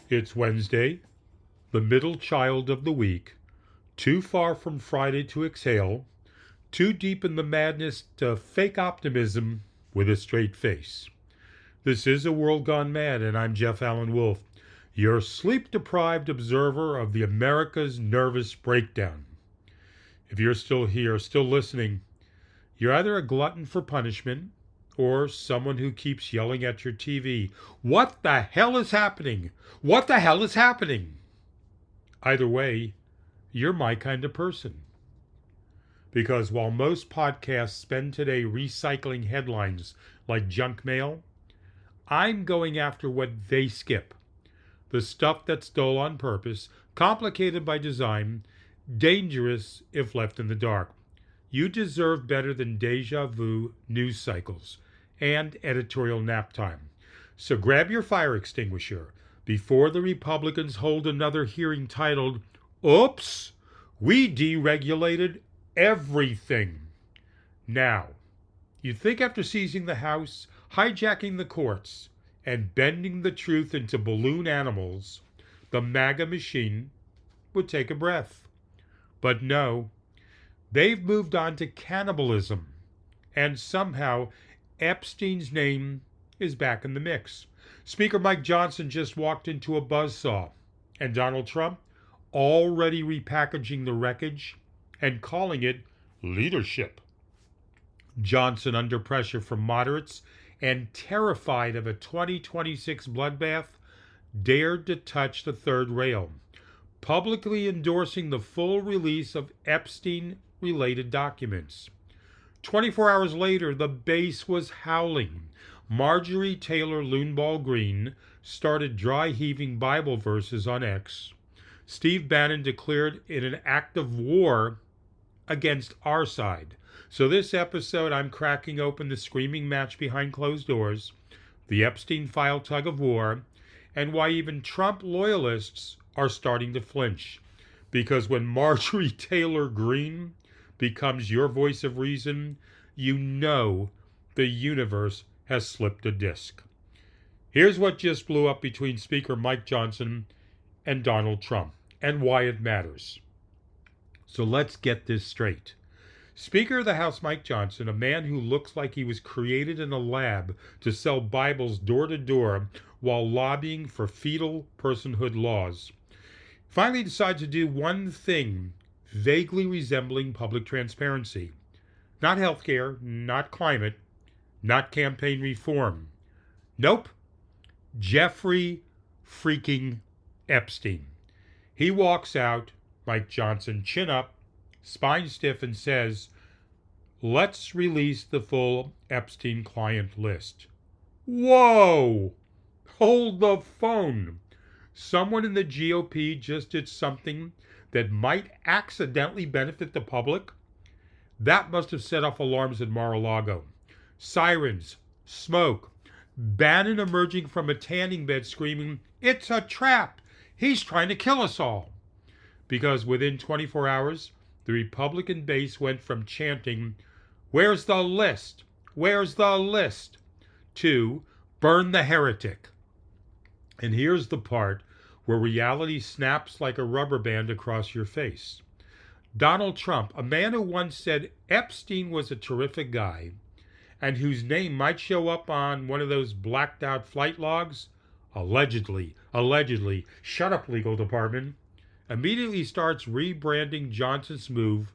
It's Wednesday, the middle child of the week, too far from Friday to exhale, too deep in the madness to fake optimism with a straight face. This is A World Gone Mad, and I'm Jeff Allen Wolfe, your sleep-deprived observer of the America's nervous breakdown. If you're still here, still listening, you're either a glutton for punishment or someone who keeps yelling at your TV, "What the hell is happening? What the hell is happening?" Either way, you're my kind of person. Because while most podcasts spend today recycling headlines like junk mail, I'm going after what they skip. The stuff that's dull on purpose, complicated by design, dangerous if left in the dark. You deserve better than deja vu news cycles and editorial nap time. So grab your fire extinguisher before the Republicans hold another hearing titled, "Oops, we deregulated everything." Now, you'd think after seizing the House, hijacking the courts, and bending the truth into balloon animals, the MAGA machine would take a breath. But no, they've moved on to cannibalism, and somehow Epstein's name is back in the mix. Speaker Mike Johnson just walked into a buzzsaw, and Donald Trump already repackaging the wreckage and calling it leadership. Johnson, under pressure from moderates and terrified of a 2026 bloodbath, dared to touch the third rail, publicly endorsing the full release of Epstein-related documents. 24 hours later, the base was howling. Marjorie Taylor Loonball Greene started dry-heaving Bible verses on X. Steve Bannon declared it an act of war against our side. So this episode, I'm cracking open the screaming match behind closed doors, the Epstein file tug of war, and why even Trump loyalists are starting to flinch. Because when Marjorie Taylor Greene becomes your voice of reason, you know the universe has slipped a disc. Here's what just blew up between Speaker Mike Johnson and Donald Trump, and why it matters. So let's get this straight. Speaker of the House Mike Johnson, a man who looks like he was created in a lab to sell Bibles door to door while lobbying for fetal personhood laws, finally decides to do one thing vaguely resembling public transparency. Not healthcare, not climate, not campaign reform. Nope. Jeffrey freaking Epstein. He walks out, Mike Johnson, chin up, spine stiff, and says, "Let's release the full Epstein client list." Whoa! Hold the phone. Someone in the GOP just did something that might accidentally benefit the public? That must have set off alarms at Mar-a-Lago. Sirens, smoke, Bannon emerging from a tanning bed screaming, "It's a trap! He's trying to kill us all!" Because within 24 hours, the Republican base went from chanting, "Where's the list? Where's the list?" to "Burn the heretic." And here's the part where reality snaps like a rubber band across your face. Donald Trump, a man who once said Epstein was a terrific guy, and whose name might show up on one of those blacked out flight logs, allegedly, shut up, legal department, immediately starts rebranding Johnson's move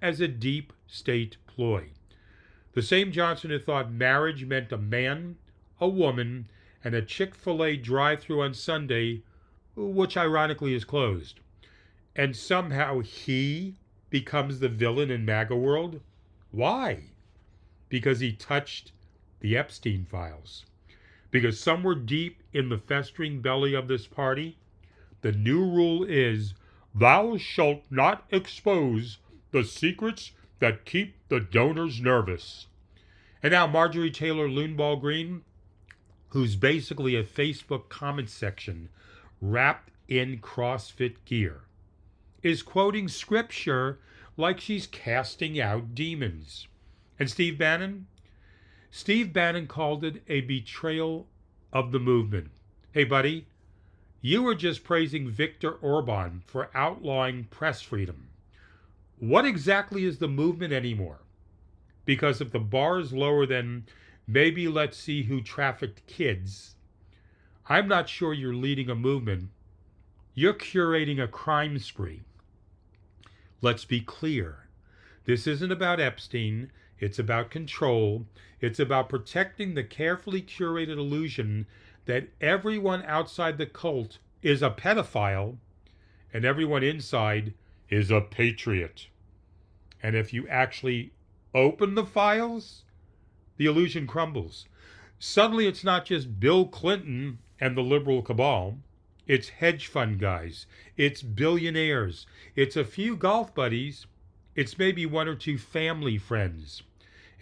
as a deep state ploy. The same Johnson who thought marriage meant a man, a woman, and a Chick-fil-A drive-thru on Sunday, which ironically is closed. And somehow he becomes the villain in MAGA world? Why? Because he touched the Epstein files. Because somewhere deep in the festering belly of this party, the new rule is, "Thou shalt not expose the secrets that keep the donors nervous." And now Marjorie Taylor Loonball Greene, who's basically a Facebook comment section wrapped in CrossFit gear, is quoting scripture like she's casting out demons. And Steve Bannon? Steve Bannon called it a betrayal of the movement. Hey, buddy, you were just praising Viktor Orban for outlawing press freedom. What exactly is the movement anymore? Because if the bar is lower than maybe let's see who trafficked kids, I'm not sure you're leading a movement. You're curating a crime spree. Let's be clear. This isn't about Epstein. It's about control. It's about protecting the carefully curated illusion that everyone outside the cult is a pedophile and everyone inside is a patriot. And if you actually open the files, the illusion crumbles. Suddenly it's not just Bill Clinton and the liberal cabal. It's hedge fund guys. It's billionaires. It's a few golf buddies. It's maybe one or two family friends.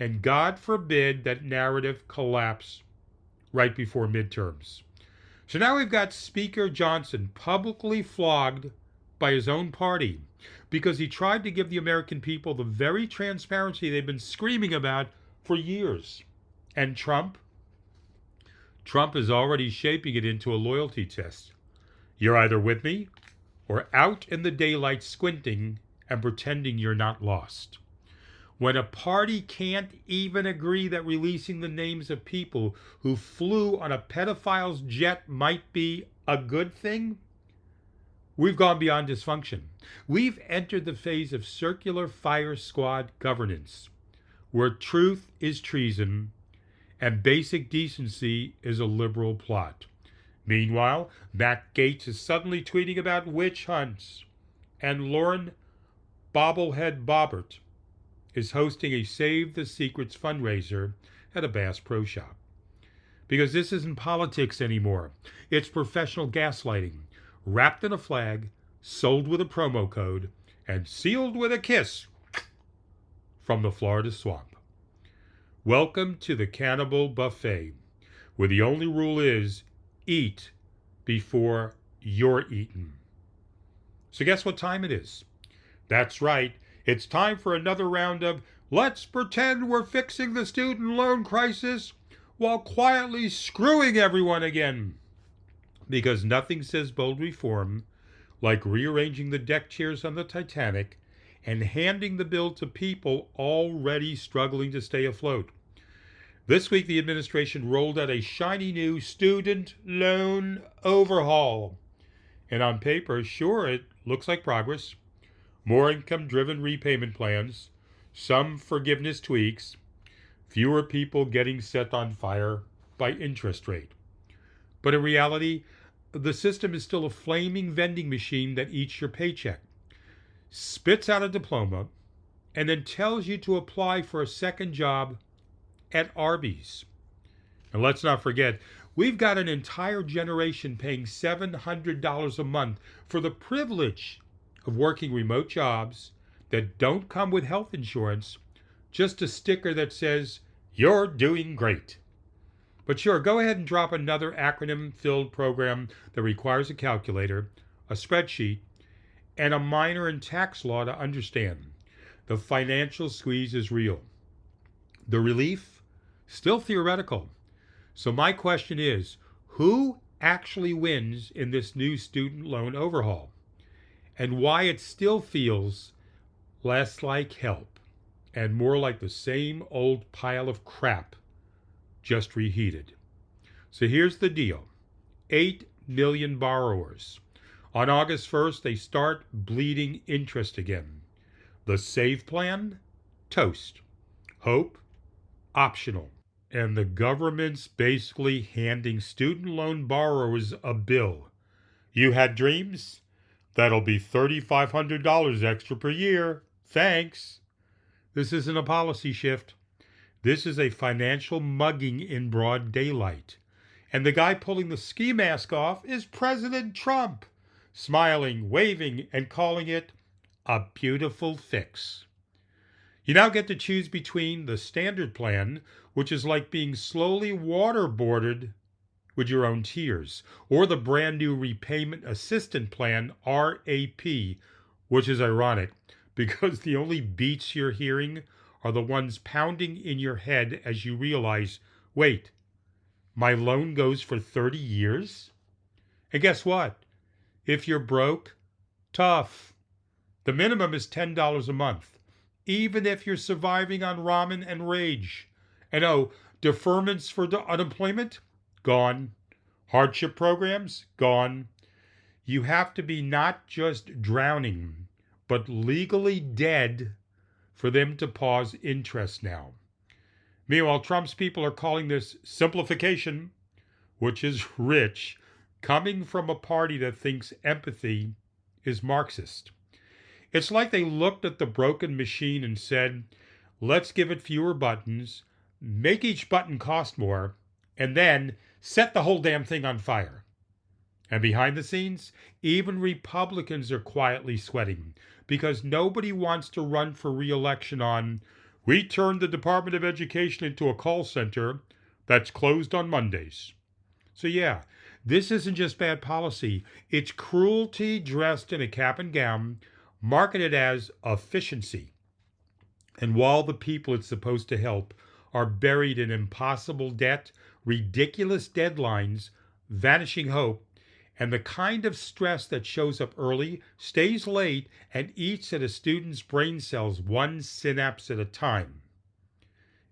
And God forbid that narrative collapse right before midterms. So now we've got Speaker Johnson publicly flogged by his own party because he tried to give the American people the very transparency they've been screaming about for years. And Trump is already shaping it into a loyalty test. You're either with me or out in the daylight squinting and pretending you're not lost. When a party can't even agree that releasing the names of people who flew on a pedophile's jet might be a good thing, we've gone beyond dysfunction. We've entered the phase of circular fire squad governance, where truth is treason and basic decency is a liberal plot. Meanwhile, Matt Gaetz is suddenly tweeting about witch hunts, and Lauren Bobblehead Bobbert is hosting a Save the Secrets fundraiser at a Bass Pro Shop. Because this isn't politics anymore. It's professional gaslighting, wrapped in a flag, sold with a promo code, and sealed with a kiss from the Florida swamp. Welcome to the cannibal buffet, where the only rule is eat before you're eaten. So guess what time it is? That's right. It's time for another round of let's pretend we're fixing the student loan crisis while quietly screwing everyone again. Because nothing says bold reform like rearranging the deck chairs on the Titanic and handing the bill to people already struggling to stay afloat. This week, the administration rolled out a shiny new student loan overhaul. And on paper, sure, it looks like progress. More income-driven repayment plans, some forgiveness tweaks, fewer people getting set on fire by interest rate. But in reality, the system is still a flaming vending machine that eats your paycheck, spits out a diploma, and then tells you to apply for a second job at Arby's. And let's not forget, we've got an entire generation paying $700 a month for the privilege of working remote jobs that don't come with health insurance, just a sticker that says, "You're doing great." But sure, go ahead and drop another acronym-filled program that requires a calculator, a spreadsheet, and a minor in tax law to understand. The financial squeeze is real. The relief? Still theoretical. So my question is, who actually wins in this new student loan overhaul? And why it still feels less like help and more like the same old pile of crap, just reheated. So here's the deal. 8 million borrowers. On August 1st, they start bleeding interest again. The SAVE plan? Toast. Hope? Optional. And the government's basically handing student loan borrowers a bill. You had dreams? That'll be $3,500 extra per year. Thanks. This isn't a policy shift. This is a financial mugging in broad daylight. And the guy pulling the ski mask off is President Trump, smiling, waving, and calling it a beautiful fix. You now get to choose between the standard plan, which is like being slowly waterboarded with your own tears, or the brand new repayment assistant plan, RAP, which is ironic because the only beats you're hearing are the ones pounding in your head as you realize, wait, my loan goes for 30 years? And guess what? If you're broke, tough. The minimum is $10 a month, even if you're surviving on ramen and rage. And oh, deferments for unemployment? Gone. Hardship programs? Gone. You have to be not just drowning, but legally dead for them to pause interest now. Meanwhile, Trump's people are calling this simplification, which is rich, coming from a party that thinks empathy is Marxist. It's like they looked at the broken machine and said, let's give it fewer buttons, make each button cost more, and then set the whole damn thing on fire. And behind the scenes, even Republicans are quietly sweating because nobody wants to run for re-election on, we turned the Department of Education into a call center that's closed on Mondays. So yeah, this isn't just bad policy. It's cruelty dressed in a cap and gown, marketed as efficiency. And while the people it's supposed to help are buried in impossible debt, ridiculous deadlines, vanishing hope, and the kind of stress that shows up early, stays late, and eats at a student's brain cells one synapse at a time.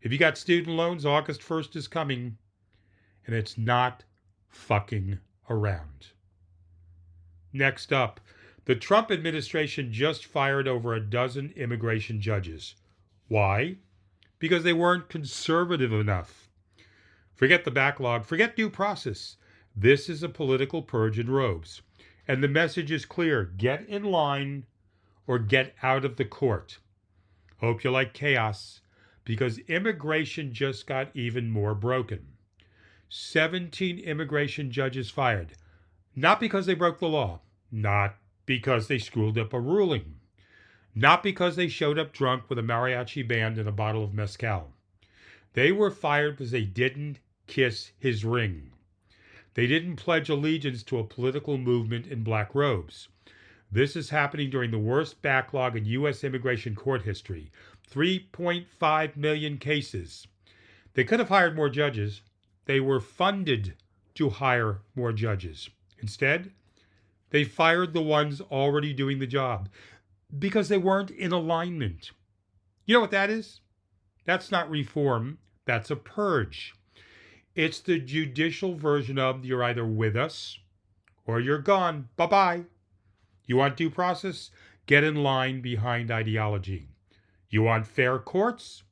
If you got student loans, August 1st is coming, and it's not fucking around. Next up, the Trump administration just fired over a dozen immigration judges. Why? Because they weren't conservative enough. Forget the backlog, forget due process. This is a political purge in robes. And the message is clear. Get in line or get out of the court. Hope you like chaos, because immigration just got even more broken. 17 immigration judges fired. Not because they broke the law. Not because they screwed up a ruling. Not because they showed up drunk with a mariachi band and a bottle of mezcal. They were fired because they didn't kiss his ring. They didn't pledge allegiance to a political movement in black robes. This is happening during the worst backlog in U.S. immigration court history. 3.5 million cases. They could have hired more judges. They were funded to hire more judges. Instead, they fired the ones already doing the job because they weren't in alignment. You know what that is? That's not reform. That's a purge. It's the judicial version of you're either with us or you're gone. Bye-bye. You want due process? Get in line behind ideology. You want fair courts?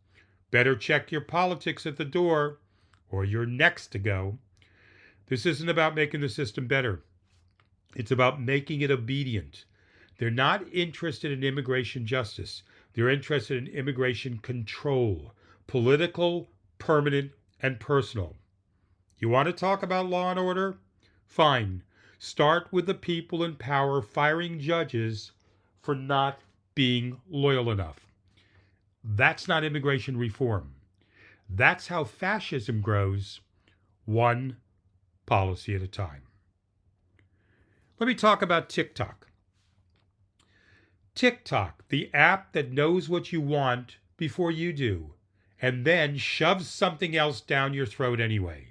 Better check your politics at the door or you're next to go. This isn't about making the system better. It's about making it obedient. They're not interested in immigration justice. They're interested in immigration control, political, permanent, and personal. You want to talk about law and order? Fine. Start with the people in power firing judges for not being loyal enough. That's not immigration reform. That's how fascism grows, one policy at a time. Let me talk about TikTok. TikTok, the app that knows what you want before you do, and then shoves something else down your throat anyway.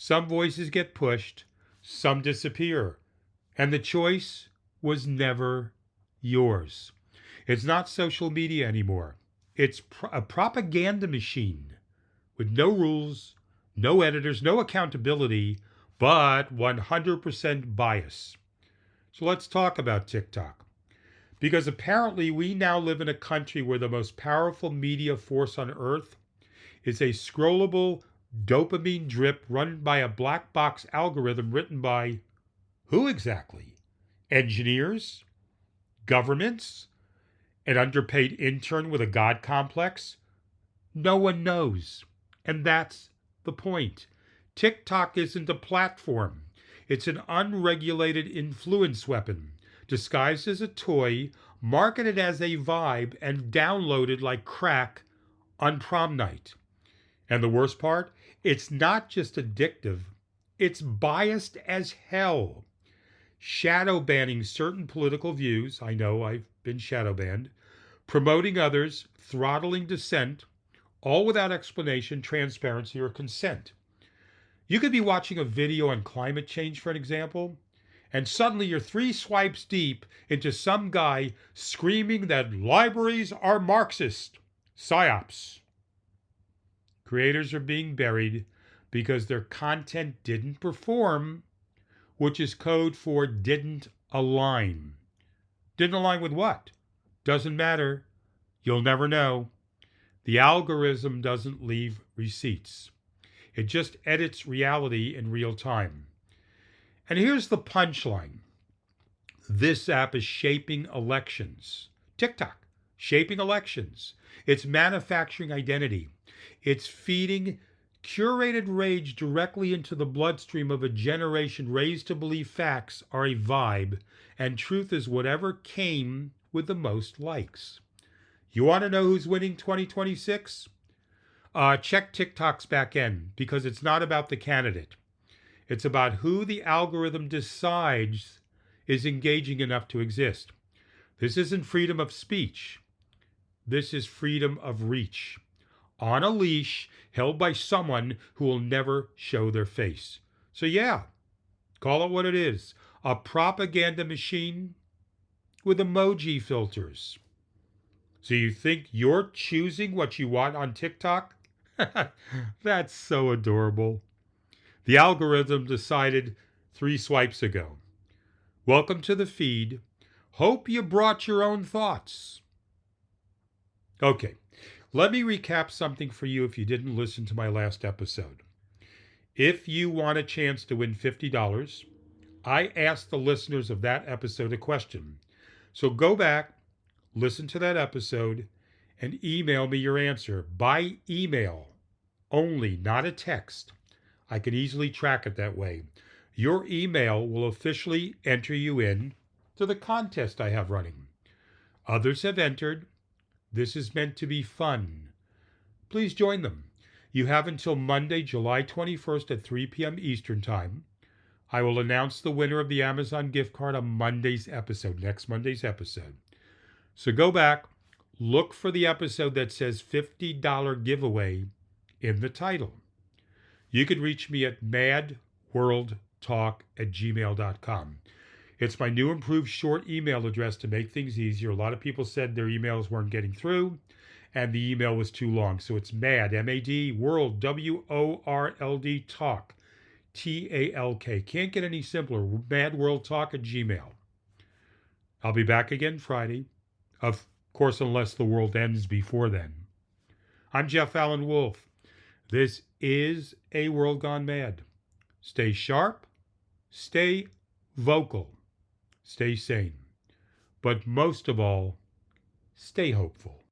Some voices get pushed, some disappear, and the choice was never yours. It's not social media anymore. It's a propaganda machine with no rules, no editors, no accountability, but 100% bias. So let's talk about TikTok. Because apparently we now live in a country where the most powerful media force on earth is a scrollable dopamine drip run by a black box algorithm written by who exactly? Engineers? Governments? An underpaid intern with a god complex? No one knows. And that's the point. TikTok isn't a platform. It's an unregulated influence weapon, disguised as a toy, marketed as a vibe, and downloaded like crack on prom night. And the worst part, it's not just addictive, it's biased as hell. Shadow banning certain political views, I know I've been shadow banned, promoting others, throttling dissent, all without explanation, transparency, or consent. You could be watching a video on climate change, for an example, and suddenly you're 3 swipes deep into some guy screaming that libraries are Marxist. PSYOPs. Creators are being buried because their content didn't perform, which is code for didn't align. Didn't align with what? Doesn't matter. You'll never know. The algorithm doesn't leave receipts. It just edits reality in real time. And here's the punchline. This app is shaping elections. TikTok, shaping elections. It's manufacturing identity. It's feeding curated rage directly into the bloodstream of a generation raised to believe facts are a vibe and truth is whatever came with the most likes. You want to know who's winning 2026? Check TikTok's back end, because it's not about the candidate. It's about who the algorithm decides is engaging enough to exist. This isn't freedom of speech. This is freedom of reach. On a leash, held by someone who will never show their face. So yeah, call it what it is. A propaganda machine with emoji filters. So you think you're choosing what you want on TikTok? That's so adorable. The algorithm decided 3 swipes ago. Welcome to the feed. Hope you brought your own thoughts. Okay, let me recap something for you if you didn't listen to my last episode. If you want a chance to win $50, I asked the listeners of that episode a question. So go back, listen to that episode, and email me your answer by email only, not a text. I can easily track it that way. Your email will officially enter you in to the contest I have running. Others have entered. This is meant to be fun. Please join them. You have until Monday, July 21st at 3 p.m. Eastern Time. I will announce the winner of the Amazon gift card on Monday's episode, next Monday's episode. So go back, look for the episode that says $50 giveaway in the title. You can reach me at madworldtalk@gmail.com. It's my new improved short email address to make things easier. A lot of people said their emails weren't getting through and the email was too long. So it's mad, M-A-D, world, W-O-R-L-D, talk, T-A-L-K. Can't get any simpler, madworldtalk@gmail. I'll be back again Friday. Of course, unless the world ends before then. I'm Jeff Allen Wolf. This is A World Gone Mad. Stay sharp, stay vocal, stay sane, but most of all, stay hopeful.